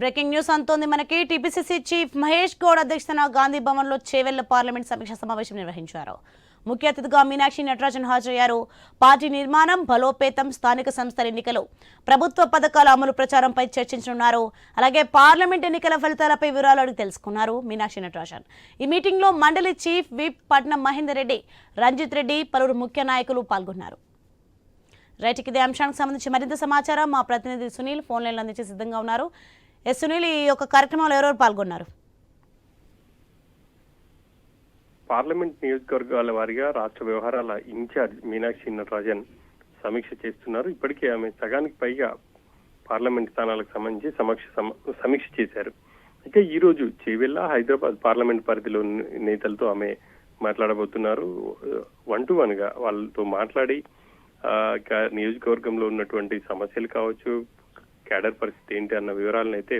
Breaking news అంతోంది మనకి. TPCC chief Mahesh Goud అధ్యక్షతన గాంధీ భవన్ లో చేవెళ్ల పార్లమెంట్ సమీక్ష సమావేశం నిర్వహించారు. ముఖ్య అతిథిగా మీనాక్షి నటరాజన్ హాజరయ్యారు. పార్టీ నిర్మాణం, బలోపేతం, స్థానిక సంస్థల ఎన్నికలు, ప్రభుత్వ పథకాల అమలు ప్రచారంపై చర్చించనున్నారు. అలాగే పార్లమెంట్ ఎన్నికల ఫలితాలపై వివరాలు అడిగి తెలుసుకున్నారు మీనాక్షి నటరాజన్. ఈ మీటింగ్ లో మండలి చీఫ్ విప్ పట్నం మహేందర్ రెడ్డి, రంజిత్ రెడ్డి, పలువురు ముఖ్య నాయకులు పాల్గొన్నారు. రైట్, ఇదే అంశానికి సంబంధించి మరింత సమాచారం మా ప్రతినిధి సునీల్ ఫోన్ లైన్లో అందించి సిద్ధంగా ఉన్నారు. సునీల్, ఈ యొక్క కార్యక్రమంలో ఎవరెవరు పాల్గొన్నారు? పార్లమెంట్ నియోజకవర్గాల వారీగా రాష్ట్ర వ్యవహారాల ఇన్ఛార్జ్ మీనాక్షి నటరాజన్ సమీక్ష చేస్తున్నారు. ఇప్పటికే ఆమె సగానికి పైగా పార్లమెంట్ స్థానాలకు సంబంధించి సమీక్ష చేశారు. అయితే ఈ రోజు చేవెళ్ల, హైదరాబాద్ పార్లమెంట్ పరిధిలో నేతలతో ఆమె మాట్లాడబోతున్నారు. 1-to-1 గా వాళ్ళతో మాట్లాడి నియోజకవర్గంలో ఉన్నటువంటి సమస్యలు కావచ్చు, క్యాడర్ పరిస్థితి ఏంటి అన్న వివరాలను అయితే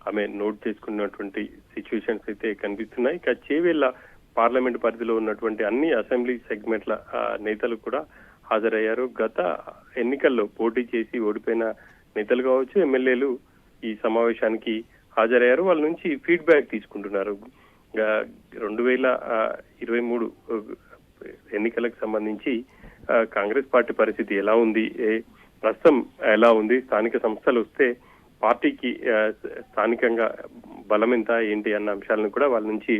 ఆమె నోట్ చేసుకున్నటువంటి సిచ్యువేషన్స్ అయితే కనిపిస్తున్నాయి. ఇక చేవెళ్ల పార్లమెంట్ పరిధిలో ఉన్నటువంటి అన్ని అసెంబ్లీ సెగ్మెంట్ల నేతలు కూడా హాజరయ్యారు. గత ఎన్నికల్లో పోటీ చేసి ఓడిపోయిన నేతలు కావచ్చు, ఎమ్మెల్యేలు ఈ సమావేశానికి హాజరయ్యారు. వాళ్ళ నుంచి ఫీడ్బ్యాక్ తీసుకుంటున్నారు. 2023 ఎన్నికలకు సంబంధించి కాంగ్రెస్ పార్టీ పరిస్థితి ఎలా ఉంది, ప్రస్తుతం ఎలా ఉంది, స్థానిక సంస్థలు వస్తే పార్టీకి స్థానికంగా బలం ఎంత ఏంటి అన్న అంశాలను కూడా వాళ్ళ నుంచి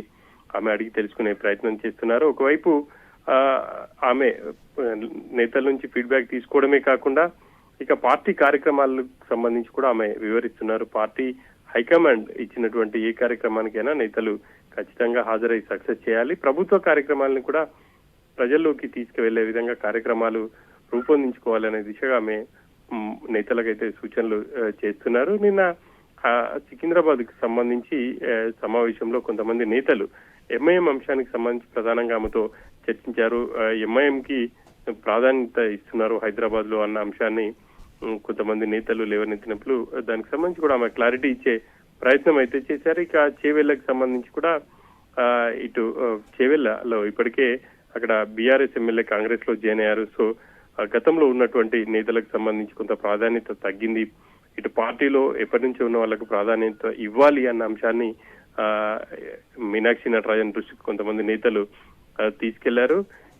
ఆమె అడిగి తెలుసుకునే ప్రయత్నం చేస్తున్నారు. ఒకవైపు ఆమె నేతల నుంచి ఫీడ్బ్యాక్ తీసుకోవడమే కాకుండా ఇక పార్టీ కార్యక్రమాలకు సంబంధించి కూడా ఆమె వివరిస్తున్నారు. పార్టీ హైకమాండ్ ఇచ్చినటువంటి ఏ కార్యక్రమానికైనా నేతలు ఖచ్చితంగా హాజరై సక్సెస్ చేయాలి, ప్రభుత్వ కార్యక్రమాలను కూడా ప్రజల్లోకి తీసుకువెళ్లే విధంగా కార్యక్రమాలు రూపొందించుకోవాలనే దిశగా ఆమె నేతలకైతే సూచనలు చేస్తున్నారు. నిన్న సికింద్రాబాద్ కి సంబంధించి సమావేశంలో కొంతమంది నేతలు ఎంఐఎం అంశానికి సంబంధించి ప్రధానంగా ఆమెతో చర్చించారు. ఎంఐఎం కి ప్రాధాన్యత ఇస్తున్నారు హైదరాబాద్ లో అన్న అంశాన్ని కొంతమంది నేతలు లేవనెత్తినప్పుడు దానికి సంబంధించి కూడా ఆమె క్లారిటీ ఇచ్చే ప్రయత్నం అయితే చేశారు. ఇక చేవెళ్లకు సంబంధించి కూడా ఇటు చేవెళ్లలో ఇప్పటికే అక్కడ బీఆర్ఎస్ ఎమ్మెల్యే కాంగ్రెస్ లో జాయిన్ అయ్యారు. సో గతంలో ఉన్నటువంటి నేతలకు సంబంధించి కొంత ప్రాధాన్యత తగ్గింది. ఇటు పార్టీలో ఎప్పటి నుంచి ఉన్న వాళ్ళకు ప్రాధాన్యత ఇవ్వాలి అన్న అంశాన్ని మీనాక్షి నటరాజన్ దృష్టికి కొంతమంది నేతలు తీసుకెళ్లారు.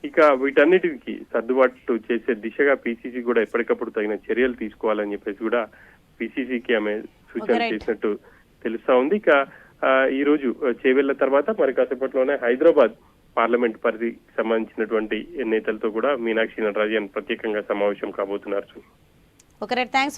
ఇక వీటన్నిటికి సర్దుబాటు చేసే దిశగా పీసీసీ కూడా ఎప్పటికప్పుడు తగిన చర్యలు తీసుకోవాలని చెప్పేసి కూడా పీసీసీకి ఆమె సూచన చేసినట్టు తెలుస్తా ఉంది. ఇక ఈ రోజు చేవెళ్ల తర్వాత మరి కాసేపట్లోనే హైదరాబాద్ పార్లమెంట్ పరిధికి సంబంధించినటువంటి నేతలతో కూడా మీనాక్షి నటరాజన్ ప్రత్యేకంగా సమావేశం కాబోతున్నారు. థ్యాంక్స్.